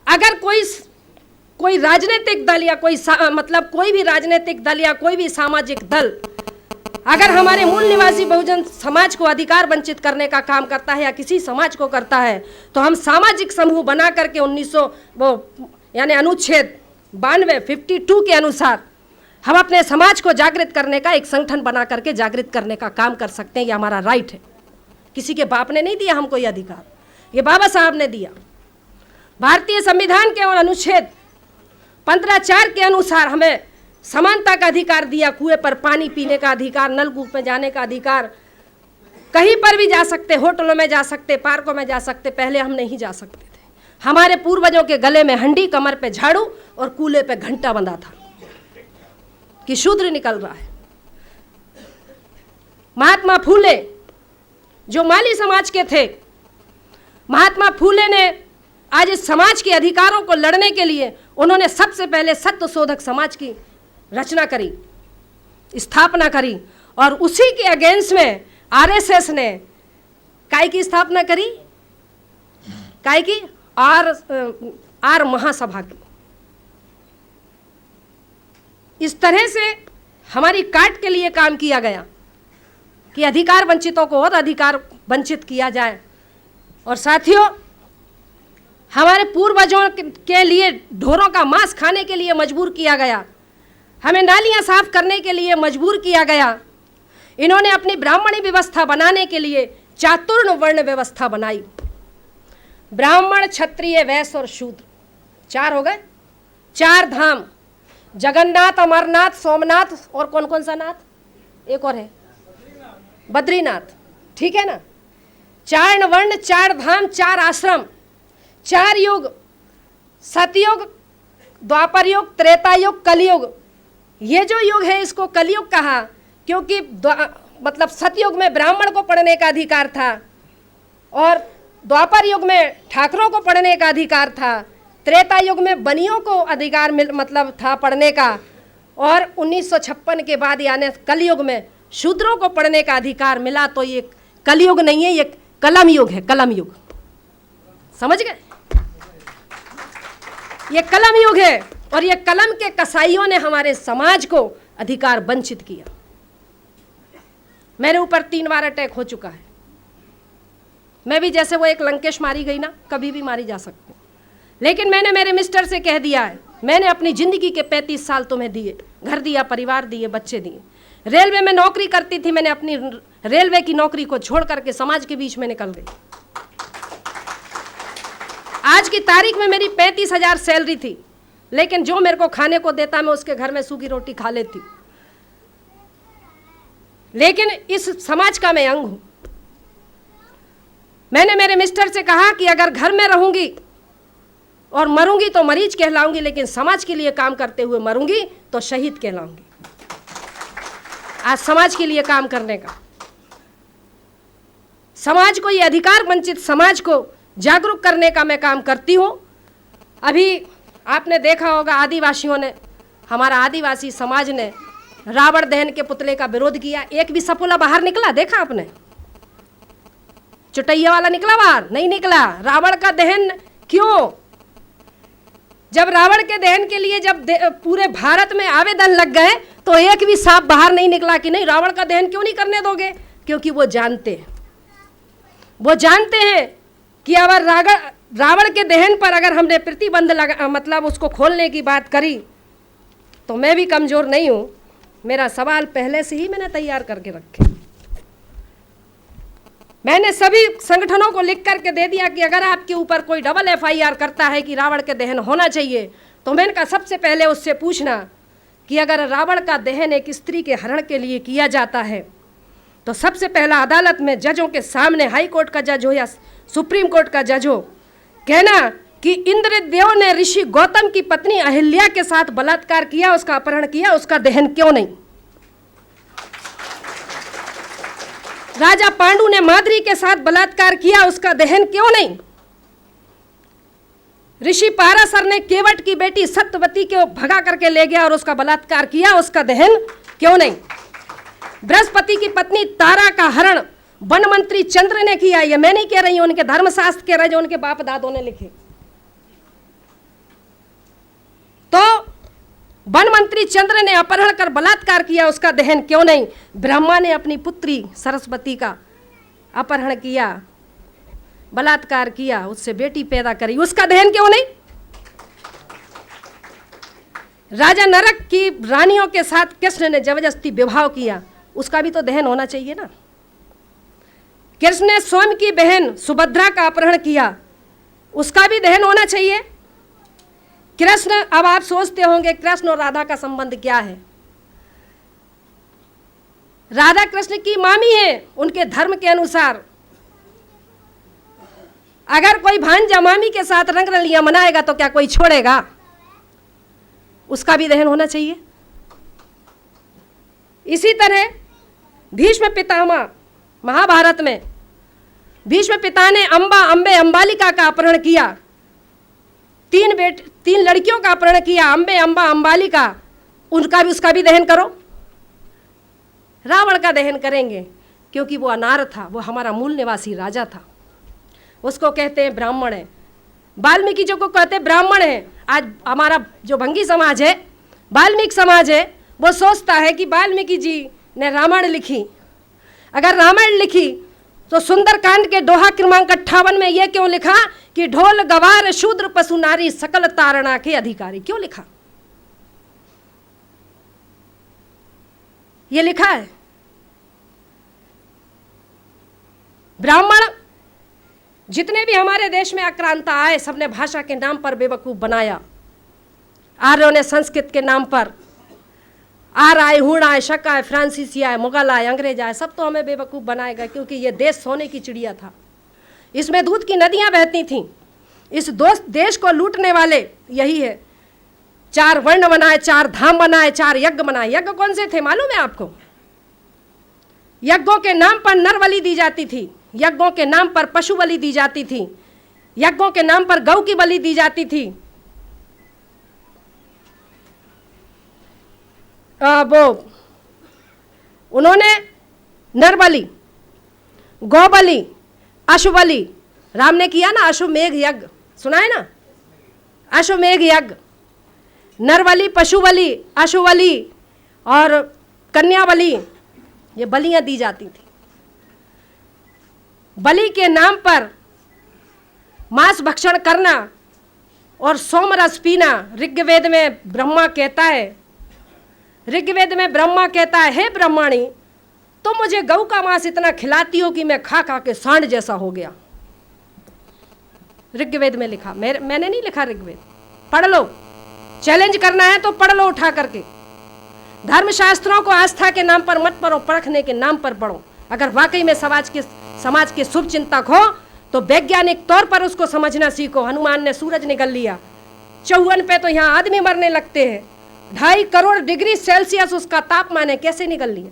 अगर कोई राजनीतिक दल या कोई भी राजनीतिक दल या कोई भी सामाजिक दल अगर हमारे मूल निवासी बहुजन समाज को अधिकार वंचित करने का काम करता है या किसी समाज को करता है, तो हम सामाजिक समूह बना करके अनुच्छेद 52 के अनुसार हम अपने समाज को जागृत करने का एक संगठन बना करके जागृत करने का काम कर सकते हैं। ये हमारा राइट है। किसी के बाप ने नहीं दिया हमको ये अधिकार, ये बाबा साहब ने दिया। भारतीय संविधान के और अनुच्छेद 15(4) के अनुसार हमें समानता का अधिकार दिया, कुएं पर पानी पीने का अधिकार, नलकूप में जाने का अधिकार, कहीं पर भी जा सकते, होटलों में जा सकते, पार्कों में जा सकते। पहले हम नहीं जा सकते थे। हमारे पूर्वजों के गले में हंडी, कमर पे झाड़ू और कूले पे घंटा बंधा था कि शूद्र निकल रहा है। महात्मा फूले जो माली समाज के थे, महात्मा फूले ने आज इस समाज के अधिकारों को लड़ने के लिए उन्होंने सबसे पहले सत्य शोधक समाज की रचना करी, स्थापना करी। और उसी के अगेंस्ट में आरएसएस ने काय की स्थापना करी, काय की आर महासभा की। इस तरह से हमारी काट के लिए काम किया गया कि अधिकार वंचितों को और अधिकार वंचित किया जाए। और साथियों, हमारे पूर्वजों के लिए ढोरों का मांस खाने के लिए मजबूर किया गया, हमें नालियां साफ करने के लिए मजबूर किया गया। इन्होंने अपनी ब्राह्मणी व्यवस्था बनाने के लिए चातुर्ण वर्ण व्यवस्था बनाई। ब्राह्मण, क्षत्रिय, वैश्य और शूद्र, 4 हो गए। 4 धाम, जगन्नाथ, अमरनाथ, सोमनाथ और कौन कौन सा नाथ, एक और है बद्रीनाथ, ठीक है ना। 4 वर्ण, 4 धाम, 4 आश्रम, 4 युग, सतयुग, द्वापर युग, त्रेता युग, कलयुग। ये जो युग है इसको कलयुग कहा क्योंकि सतयुग में ब्राह्मण को पढ़ने का अधिकार था और द्वापर युग में ठाकरों को पढ़ने का अधिकार था, त्रेता युग में बनियों को अधिकार था पढ़ने का, और 1956 के बाद यानी कलयुग में शूद्रों को पढ़ने का अधिकार मिला। तो ये कलयुग नहीं है, ये कलम युग है, कलम युग। समझ गए? ये कलम युग है और ये कलम के कसाईयों ने हमारे समाज को अधिकार वंचित किया। मेरे ऊपर 3 बार अटैक हो चुका है। मैं भी जैसे वो एक लंकेश मारी गई ना, कभी भी मारी जा सकती हूँ। लेकिन मैंने मेरे मिस्टर से कह दिया है, मैंने अपनी ज़िंदगी के 35 साल तुम्हें दिए, घर दिया, परिवार दिए, बच्चे दिए। रेलवे में नौकरी करती थी, मैंने अपनी रेलवे की नौकरी को छोड़ करके समाज के बीच में निकल गई। आज की तारीख में मेरी 35,000 सैलरी थी, लेकिन जो मेरे को खाने को देता मैं उसके घर में सूखी रोटी खा लेती। लेकिन इस समाज का मैं अंग हूं। मैंने मेरे मिस्टर से कहा कि अगर घर में रहूंगी और मरूंगी तो मरीज कहलाऊंगी, लेकिन समाज के लिए काम करते हुए मरूंगी तो शहीद कहलाऊंगी। आज समाज के लिए काम करने का, समाज को, ये अधिकार वंचित समाज को जागरूक करने का मैं काम करती हूं। अभी आपने देखा होगा आदिवासियों ने, हमारा आदिवासी समाज ने रावण दहन के पुतले का विरोध किया। एक भी सपोला बाहर निकला, देखा आपने? चुटैया वाला निकला बाहर? नहीं निकला। रावण का दहन क्यों? जब रावण के दहन के लिए जब पूरे भारत में आवेदन लग गए तो एक भी सांप बाहर नहीं निकला कि नहीं रावण का दहन क्यों नहीं करने दोगे। क्योंकि वो जानते हैं कि अगर रावण के दहन पर अगर हमने प्रतिबंध लगा, उसको खोलने की बात करी, तो मैं भी कमज़ोर नहीं हूँ, मेरा सवाल पहले से ही मैंने तैयार करके रखे। मैंने सभी संगठनों को लिख करके दे दिया कि अगर आपके ऊपर कोई डबल FIR करता है कि रावण के दहन होना चाहिए, तो मैंने कहा सबसे पहले उससे पूछना कि अगर रावण का दहन एक स्त्री के हरण के लिए किया जाता है तो सबसे पहला अदालत में जजों के सामने, हाई कोर्ट का जज हो या सुप्रीम कोर्ट का जज हो, कहना कि इंद्रदेव ने ऋषि गौतम की पत्नी अहिल्या के साथ बलात्कार किया, उसका अपहरण किया, उसका दहन क्यों नहीं? राजा पांडु ने माद्री के साथ बलात्कार किया, उसका दहन क्यों नहीं? ऋषि पाराशर ने केवट की बेटी सत्यवती को भगा करके ले गया और उसका बलात्कार किया, उसका दहन क्यों नहीं? बृहस्पति की पत्नी तारा का हरण वन मंत्री चंद्र ने किया। ये मैं नहीं कह रही हूं, उनके धर्मशास्त्र कह रहे जो उनके बाप दादों ने लिखे। तो वन मंत्री चंद्र ने अपहरण कर बलात्कार किया, उसका दहन क्यों नहीं? ब्रह्मा ने अपनी पुत्री सरस्वती का अपहरण किया, बलात्कार किया, उससे बेटी पैदा करी, उसका दहन क्यों नहीं? राजा नरक की रानियों के साथ कृष्ण ने जबरदस्ती विवाह किया, उसका भी तो दहन होना चाहिए ना। कृष्ण ने स्वयं की बहन सुभद्रा का अपहरण किया, उसका भी दहन होना चाहिए। कृष्ण, अब आप सोचते होंगे कृष्ण और राधा का संबंध क्या है? राधा कृष्ण की मामी है, उनके धर्म के अनुसार अगर कोई भांजा मामी के साथ रंग रलियां मनाएगा तो क्या कोई छोड़ेगा? उसका भी दहन होना चाहिए। इसी तरह भीष्म पितामह, महाभारत में भीष्म पिता ने अंबे अंबालिका का अपहरण किया, तीन लड़कियों का अपहरण किया, अंबे, अंबा, अंबालिका, उसका भी दहन करो। रावण का दहन करेंगे क्योंकि वो अनार था, वो हमारा मूल निवासी राजा था, उसको कहते हैं ब्राह्मण है। वाल्मीकि जी को कहते हैं ब्राह्मण है। आज हमारा जो भंगी समाज है, वाल्मीकि समाज है, वो सोचता है कि वाल्मीकि जी ने रामायण लिखी। अगर रामायण लिखी तो सुंदरकांड के दोहा क्रमांक 58 में यह क्यों लिखा कि ढोल गवार शूद्र पशु नारी सकल तारणा के अधिकारी? क्यों लिखा? ये लिखा है। ब्राह्मण जितने भी हमारे देश में आक्रांता आए, सबने भाषा के नाम पर बेवकूफ बनाया। आर्यों ने संस्कृत के नाम पर, आर आए, हुण आए, शक आए, फ्रांसीसी आए, मुगल आए, अंग्रेज आए, सब तो हमें बेवकूफ बनाएगा, क्योंकि ये देश सोने की चिड़िया था, इसमें दूध की नदियां बहती थीं। इस देश को लूटने वाले यही है, 4 वर्ण बनाए, 4 धाम बनाए, 4 यज्ञ बनाए। यज्ञ कौन से थे मालूम है आपको? यज्ञों के नाम पर नर बलि दी जाती थी, यज्ञों के नाम पर पशु बलि दी जाती थी, यज्ञों के नाम पर गौ की बलि दी जाती थी। वो उन्होंने नर बलि, गौ बलि, अश्व बलि, राम ने किया ना अश्वमेघ यज्ञ, सुना है ना? अश्वमेघ यज्ञ, नर बलि, पशु बलि, अश्व बलि और कन्या बलि, ये बलियां दी जाती थी। बलि के नाम पर मांस भक्षण करना और सोमरस पीना, ऋग्वेद में ब्रह्मा कहता है, ऋग्वेद में ब्रह्मा कहता है, हे ब्रह्माणी, तो मुझे गऊ का मांस इतना खिलाती हो कि मैं खा खा के सांड जैसा हो गया। ऋग्वेद में लिखा, मैंने नहीं लिखा ऋग्वेद, पढ़ लो। चैलेंज करना है तो पढ़ लो उठा करके। धर्मशास्त्रों को आस्था के नाम पर मत पढ़ो, परखने के नाम पर पढ़ो। अगर वाकई में समाज के शुभ चिंतक हो तो वैज्ञानिक तौर पर उसको समझना सीखो। हनुमान ने सूरज निगल लिया, 54 पे तो यहाँ आदमी मरने लगते हैं, 2.5 करोड़ डिग्री सेल्सियस उसका तापमान है, कैसे निकल लिया?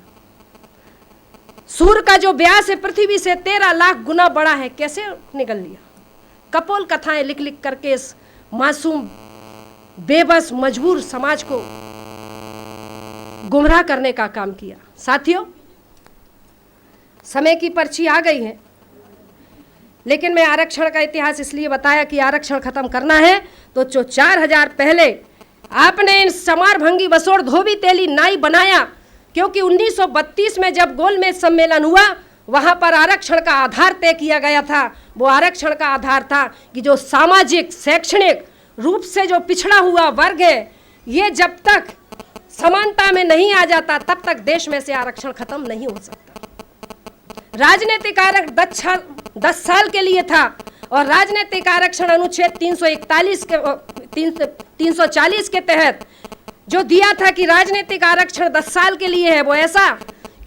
सूर्य का जो व्यास है पृथ्वी से 13 लाख गुना बड़ा है, कैसे निकल लिया? कपोल कथाएं लिख लिख करके इस मासूम बेबस मजबूर समाज को गुमराह करने का काम किया। साथियों, समय की पर्ची आ गई है, लेकिन मैं आरक्षण का इतिहास इसलिए बताया कि आरक्षण खत्म करना है तो जो 4000 पहले आपने इन समार भंगी बसोड़ धोबी तेली नाई बनाया, क्योंकि 1932 में जब गोलमेज सम्मेलन हुआ वहां पर आरक्षण का आधार तय किया गया था। वो आरक्षण का आधार था कि जो सामाजिक शैक्षणिक रूप से जो पिछड़ा हुआ वर्ग है, ये जब तक समानता में नहीं आ जाता तब तक देश में से आरक्षण खत्म नहीं हो सकता। राजनीतिक आरक्षण 10 साल के लिए था और राजनीतिक आरक्षण अनुच्छेद 340 के तहत जो दिया था कि राजनीतिक आरक्षण 10 साल के लिए है, वो ऐसा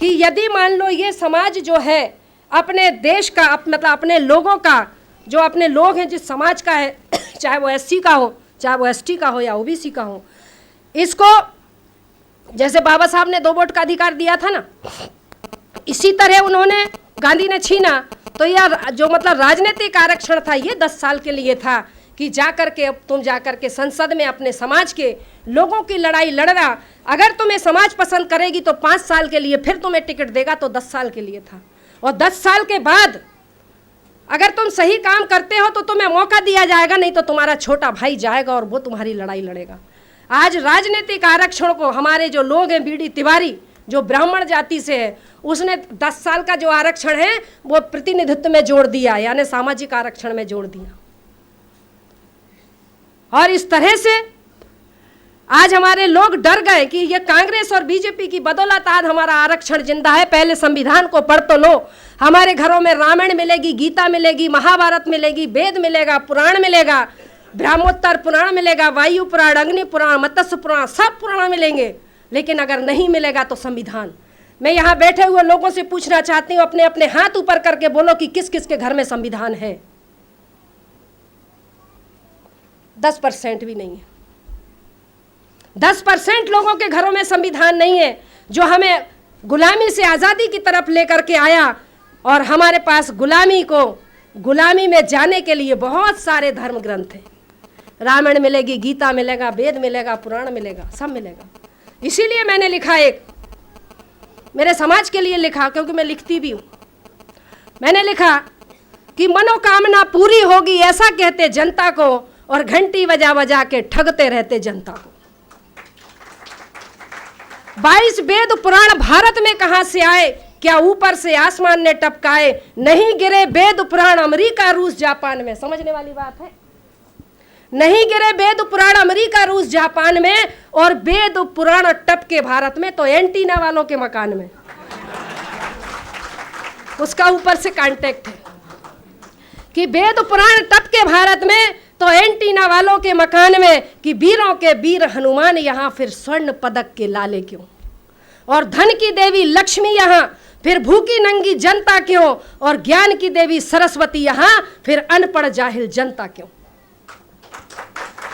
कि यदि मान लो ये समाज जो है अपने देश का मतलब अपने लोगों का, जो अपने लोग हैं जिस समाज का है, चाहे वो एससी का हो, चाहे वो एसटी का हो या ओबीसी का हो, इसको जैसे बाबा साहब ने 2 वोट का अधिकार दिया था ना, इसी तरह उन्होंने गांधी ने छीना। तो यह जो मतलब राजनीतिक आरक्षण था ये 10 साल के लिए था कि जाकर के अब तुम जाकर के संसद में अपने समाज के लोगों की लड़ाई लड़ना। अगर तुम्हें समाज पसंद करेगी तो 5 साल के लिए, फिर तुम्हें टिकट देगा, तो 10 साल के लिए था। और 10 साल के बाद अगर तुम सही काम करते हो तो तुम्हें मौका दिया जाएगा, नहीं तो तुम्हारा छोटा भाई जाएगा और वो तुम्हारी लड़ाई लड़ेगा। आज राजनीतिक आरक्षण को हमारे जो लोग हैं, बीडी तिवारी जो ब्राह्मण जाति से है, उसने 10 साल का जो आरक्षण है वो प्रतिनिधित्व में जोड़ दिया, यानी सामाजिक आरक्षण में जोड़ दिया। और इस तरह से आज हमारे लोग डर गए कि ये कांग्रेस और बीजेपी की बदौलत आज हमारा आरक्षण जिंदा है। पहले संविधान को पढ़ तो लो। हमारे घरों में रामायण मिलेगी, गीता मिलेगी, महाभारत मिलेगी, वेद मिलेगा, पुराण मिलेगा, ब्रह्मोत्तर पुराण मिलेगा, वायु पुराण, अग्नि पुराण, मत्स्य पुराण, सब पुराण मिलेंगे। लेकिन अगर नहीं मिलेगा तो संविधान। मैं यहाँ बैठे हुए लोगों से पूछना चाहती हूँ, अपने अपने हाथ ऊपर करके बोलो कि किस किस के घर में संविधान है। 10% भी नहीं है। 10% लोगों के घरों में संविधान नहीं है, जो हमें गुलामी से आज़ादी की तरफ लेकर के आया। और हमारे पास गुलामी में जाने के लिए बहुत सारे धर्म ग्रंथ हैं। रामायण मिलेगी, गीता मिलेगा, वेद मिलेगा, पुराण मिलेगा, सब मिलेगा। इसीलिए मैंने लिखा, एक मेरे समाज के लिए लिखा, क्योंकि मैं लिखती भी हूँ। मैंने लिखा कि मनोकामना पूरी होगी ऐसा कहते जनता को, और घंटी बजा बजा के ठगते रहते जनता को। 22 वेद पुराण भारत में कहां से आए, क्या ऊपर से आसमान ने टपकाए। नहीं गिरे वेद पुराण अमेरिका रूस जापान में। समझने वाली बात है। नहीं गिरे वेद पुराण अमेरिका रूस जापान में, और वेद पुराण टपके भारत में, तो एंटीना वालों के मकान में। उसका ऊपर से कांटेक्ट है कि वेद पुराण टपके भारत में, तो एंटीना वालों के मकान में, कि वीरों के वीर हनुमान यहाँ, फिर स्वर्ण पदक के लाले क्यों। और धन की देवी लक्ष्मी यहाँ, फिर भूखी नंगी जनता क्यों। और ज्ञान की देवी सरस्वती यहाँ, फिर अनपढ़ जाहिल जनता क्यों।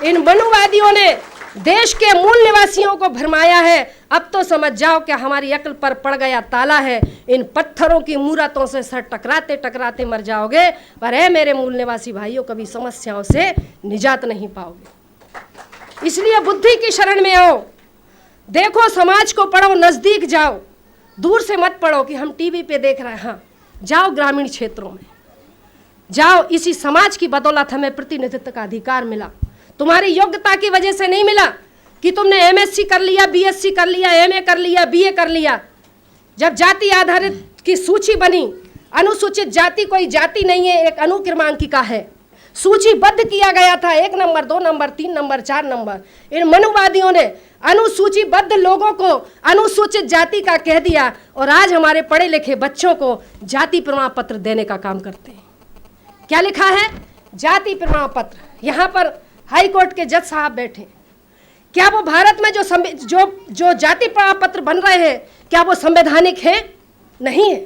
इन मनुवादियों ने देश के मूल निवासियों को भरमाया है। अब तो समझ जाओ कि हमारी अक्ल पर पड़ गया ताला है। इन पत्थरों की मूरतों से सर टकराते टकराते मर जाओगे, पर है मेरे मूल निवासी भाइयों, कभी समस्याओं से निजात नहीं पाओगे। इसलिए बुद्धि की शरण में आओ, देखो समाज को पढ़ो, नजदीक जाओ, दूर से मत पढ़ो कि हम टीवी पे देख रहे हैं। हाँ, जाओ ग्रामीण क्षेत्रों में जाओ। इसी समाज की बदौलत हमें प्रतिनिधित्व का अधिकार मिला। तुम्हारी योग्यता की वजह से नहीं मिला कि तुमने एमएससी कर लिया, बीएससी कर लिया, एमए कर लिया, बीए कर लिया। जब जाति आधारित की सूची बनी, अनुसूचित जाति कोई जाति नहीं है, एक अनुक्रमांकिका है। सूचीबद्ध किया गया था 1 नंबर, 2 नंबर, 3 नंबर, 4 नंबर। इन मनुवादियों ने अनुसूचीबद्ध लोगों को अनुसूचित जाति का कह दिया, और आज हमारे पढ़े लिखे बच्चों को जाति प्रमाण पत्र देने का काम करते हैं। क्या लिखा है? जाति प्रमाण पत्र। यहाँ पर हाई कोर्ट के जज साहब बैठे, क्या वो भारत में जो जाति प्रमाण पत्र बन रहे हैं, क्या वो संवैधानिक है? नहीं है।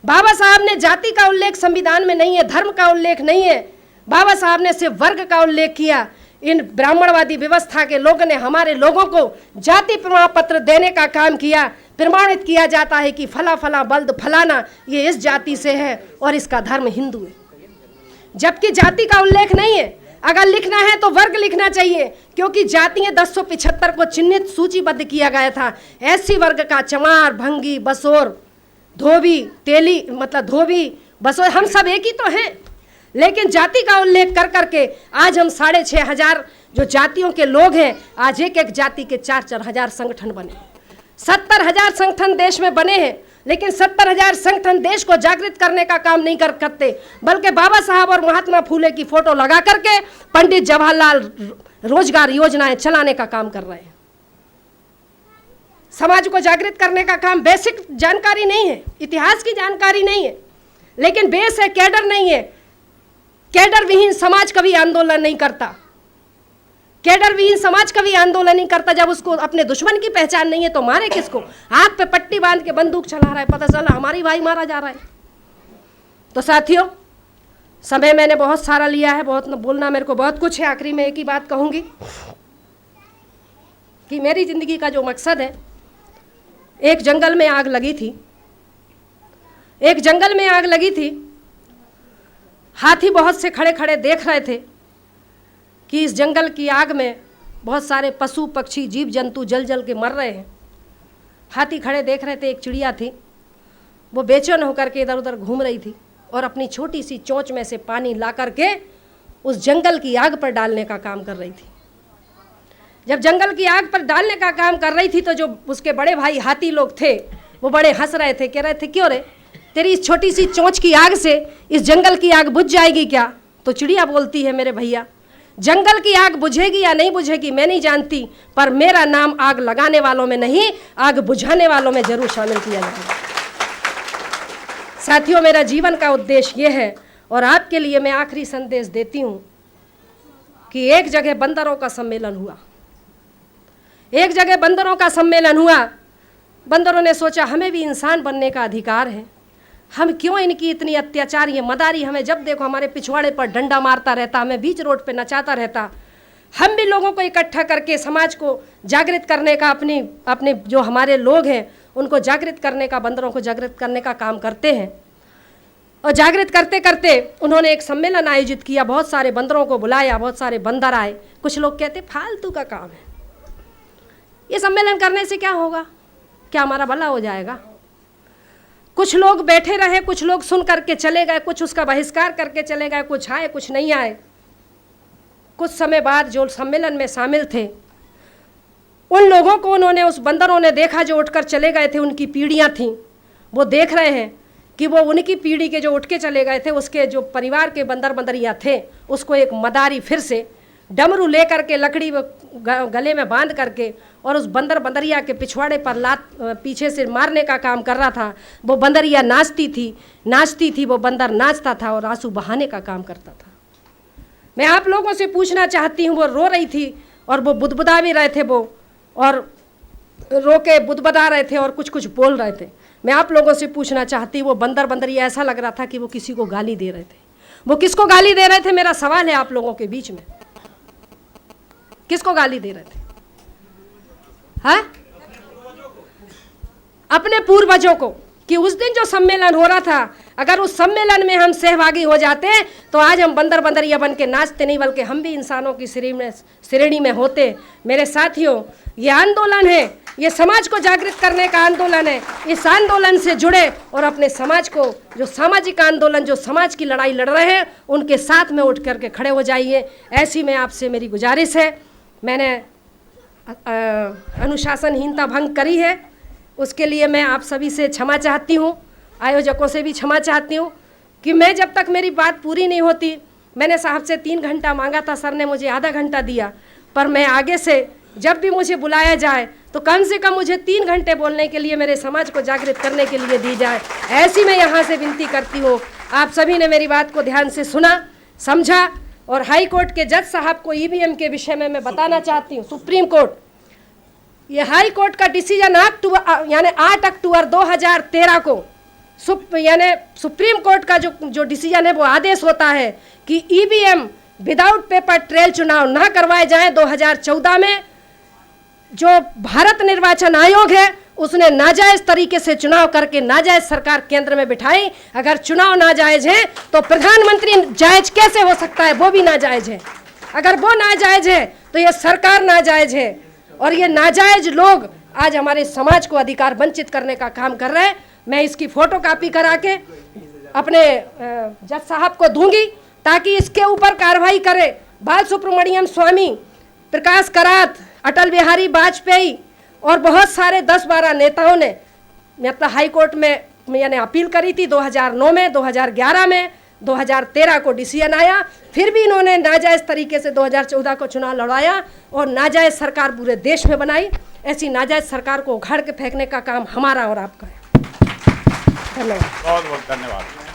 बाबा साहब ने जाति का उल्लेख संविधान में नहीं है, धर्म का उल्लेख नहीं है। बाबा साहब ने सिर्फ वर्ग का उल्लेख किया। इन ब्राह्मणवादी व्यवस्था के लोगों ने हमारे लोगों को जाति प्रमाण पत्र देने का काम किया। प्रमाणित किया जाता है कि फला फला बल्द फलाना ये इस जाति से है और इसका धर्म हिंदू है, जबकि जाति का उल्लेख नहीं है। अगर लिखना है तो वर्ग लिखना चाहिए, क्योंकि जातियां 1075 को चिन्हित सूचीबद्ध किया गया था। एससी वर्ग का चमार, भंगी, बसोर, धोबी, तेली, मतलब धोबी, बसोर, हम सब एक ही तो हैं। लेकिन जाति का उल्लेख कर करके आज हम 6500 जो जातियों के लोग हैं, आज एक एक जाति के 4-4 हजार संगठन बने। 70,000 संगठन देश में बने हैं, लेकिन 70,000 संगठन देश को जागृत करने का काम नहीं करते, बल्कि बाबा साहब और महात्मा फूले की फोटो लगा करके पंडित जवाहरलाल रोजगार योजनाएं चलाने का काम कर रहे हैं। समाज को जागृत करने का काम, बेसिक जानकारी नहीं है, इतिहास की जानकारी नहीं है, लेकिन बेस है, कैडर नहीं है। कैडर विहीन समाज कभी आंदोलन नहीं करता। कैडर विहीन समाज कभी आंदोलन नहीं करता। जब उसको अपने दुश्मन की पहचान नहीं है तो मारे किसको? हाथ पे पट्टी बांध के बंदूक चला रहा है, पता चला हमारी भाई मारा जा रहा है। तो साथियों, समय मैंने बहुत सारा लिया है, बहुत बोलना मेरे को बहुत कुछ है। आखिरी में एक ही बात कहूँगी कि मेरी ज़िंदगी का जो मकसद है, एक जंगल में आग लगी थी, एक जंगल में आग लगी थी। हाथी बहुत से खड़े खड़े देख रहे थे कि इस जंगल की आग में बहुत सारे पशु पक्षी जीव जंतु जल जल के मर रहे हैं। हाथी खड़े देख रहे थे। एक चिड़िया थी, वो बेचैन होकर के इधर उधर घूम रही थी और अपनी छोटी सी चोंच में से पानी ला करके उस जंगल की आग पर डालने का काम कर रही थी। जब जंगल की आग पर डालने का काम कर रही थी तो जो उसके बड़े भाई हाथी लोग थे वो बड़े हंस रहे थे, कह रहे थे क्यों रे, तेरी इस छोटी सी चोंच की आग से इस जंगल की आग बुझ जाएगी क्या? तो चिड़िया बोलती है, मेरे भैया, जंगल की आग बुझेगी या नहीं बुझेगी मैं नहीं जानती, पर मेरा नाम आग लगाने वालों में नहीं, आग बुझाने वालों में जरूर शामिल किया जाएगा। साथियों, मेरा जीवन का उद्देश्य ये है और आपके लिए मैं आखिरी संदेश देती हूँ कि एक जगह बंदरों का सम्मेलन हुआ। एक जगह बंदरों का सम्मेलन हुआ। बंदरों ने सोचा हमें भी इंसान बनने का अधिकार है, हम क्यों इनकी इतनी अत्याचार, ये मदारी हमें जब देखो हमारे पिछवाड़े पर डंडा मारता रहता, हमें बीच रोड पे नचाता रहता। हम भी लोगों को इकट्ठा करके समाज को जागृत करने का, अपने जो हमारे लोग हैं उनको जागृत करने का, बंदरों को जागृत करने का काम करते हैं। और जागृत करते करते उन्होंने एक सम्मेलन आयोजित किया, बहुत सारे बंदरों को बुलाया, बहुत सारे बंदर आए। कुछ लोग कहते फालतू का काम है, ये सम्मेलन करने से क्या होगा, क्या हमारा भला हो जाएगा? कुछ लोग बैठे रहे, कुछ लोग सुन करके चले गए, कुछ उसका बहिष्कार करके चले गए, कुछ आए कुछ नहीं आए। कुछ समय बाद जो सम्मेलन में शामिल थे उन लोगों को उन्होंने, उस बंदरों ने देखा जो उठकर चले गए थे, उनकी पीढ़ियां थीं, वो देख रहे हैं कि वो उनकी पीढ़ी के जो उठ के चले गए थे उसके जो परिवार के बंदर बंदरियाँ थे उसको एक मदारी फिर से डमरू ले करके लकड़ी गले में बांध करके और उस बंदर बंदरिया के पिछवाड़े पर लात पीछे से मारने का काम कर रहा था। वो बंदरिया नाचती थी, वो बंदर नाचता था और आंसू बहाने का काम करता था। मैं आप लोगों से पूछना चाहती हूँ, वो रो रही थी और वो बुदबुदा भी रहे थे, वो और रो के बुदबुदा रहे थे और कुछ कुछ बोल रहे थे। मैं आप लोगों से पूछना चाहती हूँ, वो बंदर बंदरिया ऐसा लग रहा था कि वो किसी को गाली दे रहे थे। वो किसको गाली दे रहे थे? मेरा सवाल है आप लोगों के बीच में, किसको गाली दे रहे थे? हाँ, अपने पूर्वजों को। कि उस दिन जो सम्मेलन हो रहा था, अगर उस सम्मेलन में हम सहभागी हो जाते तो आज हम बंदर बंदरिया बन के नाचते नहीं, बल्कि हम भी इंसानों की श्रेणी में होते। मेरे साथियों, ये आंदोलन है, ये समाज को जागृत करने का आंदोलन है। इस आंदोलन से जुड़े और अपने समाज को, जो सामाजिक आंदोलन, जो समाज की लड़ाई लड़ रहे हैं, उनके साथ में उठ करके खड़े हो जाइए। ऐसी में आपसे मेरी गुजारिश है। मैंने अनुशासनहीनता भंग करी है, उसके लिए मैं आप सभी से क्षमा चाहती हूँ, आयोजकों से भी क्षमा चाहती हूँ कि मैं जब तक मेरी बात पूरी नहीं होती, मैंने साहब से 3 घंटा मांगा था, सर ने मुझे आधा घंटा दिया, पर मैं आगे से जब भी मुझे बुलाया जाए तो कम से कम मुझे 3 घंटे बोलने के लिए, मेरे समाज को जागृत करने के लिए दी जाए। ऐसी मैं यहाँ से विनती करती हूँ। आप सभी ने मेरी बात को ध्यान से सुना, समझा। और हाई कोर्ट के जज साहब को ईवीएम के विषय में मैं बताना चाहती हूँ। सुप्रीम कोर्ट, ये हाई कोर्ट का डिसीजन 8 अक्टूबर 2013 को यानी सुप्रीम कोर्ट का जो डिसीजन है, वो आदेश होता है कि ईवीएम विदाउट पेपर ट्रेल चुनाव ना करवाए जाएं। 2014 में जो भारत निर्वाचन आयोग है उसने नाजायज़ तरीके से चुनाव करके नाजायज़ सरकार केंद्र में बिठाई। अगर चुनाव नाजायज़ है तो प्रधानमंत्री जायज़ कैसे हो सकता है? वो भी नाजायज़ है। अगर वो नाजायज़ है तो ये सरकार नाजायज़ है। और ये नाजायज़ लोग आज हमारे समाज को अधिकार वंचित करने का काम कर रहे हैं। मैं इसकी फ़ोटो कापी करा के अपने जज साहब को दूंगी ताकि इसके ऊपर कार्रवाई करे। बाल सुब्रमण्यम स्वामी, प्रकाश करात, अटल बिहारी वाजपेयी और बहुत सारे 10-12 नेताओं ने मतलब हाई कोर्ट में यानी अपील करी थी 2009 में, 2011 में, 2013 को डिसीजन आया, फिर भी इन्होंने नाजायज़ तरीके से 2014 को चुनाव लड़वाया और नाजायज़ सरकार पूरे देश में बनाई। ऐसी नाजायज़ सरकार को उखाड़ के फेंकने का काम हमारा और आपका है। धन्यवाद। बहुत बहुत धन्यवाद।